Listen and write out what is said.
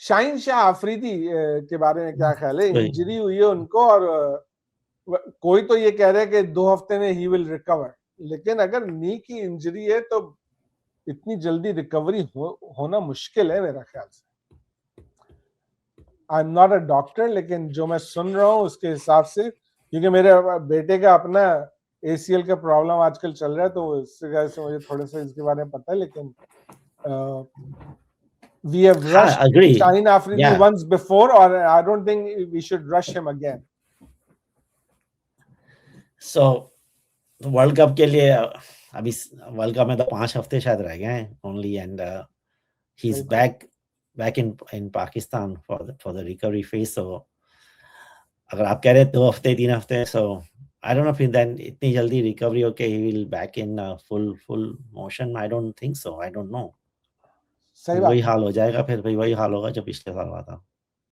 शाहीन शाह आफरीदी के बारे में क्या ख्याल है? इंजरी हुई है उनको और कोई तो ये कह रहे हैं कि 2 हफ्ते में ही विल रिकवर, लेकिन अगर नी की इंजरी है तो इतनी जल्दी रिकवरी होना मुश्किल है मेरा ख्याल से। I am not a doctor, लेकिन जो मैं सुन रहा हूँ उसके हिसाब से, क्योंकि मेरे बेटे का अपना ACL का प्रॉब्लम आजकल चल रहा है, तो इससे वजह से मुझे थोड़ा सा इसके बारे में पता है, लेकिन we have rushed Shaheen Afridi once before, or I don't think we should rush him again. So world cup के लिए अभी वर्ल्ड कप में तो 5 हफ्ते शायद रह गए हैं only, and he is back in Pakistan for the recovery phase. So अगर आप कह रहे हैं 2 हफ्ते 3 हफ्ते, सो आई डोंट नो फिर देन इतनी जल्दी रिकवरी होके ही will back in full motion. I don't think so. I don't know. सही वही हाल हो जाएगा फिर, भाई वही हाल होगा जो पिछले साल हुआ था.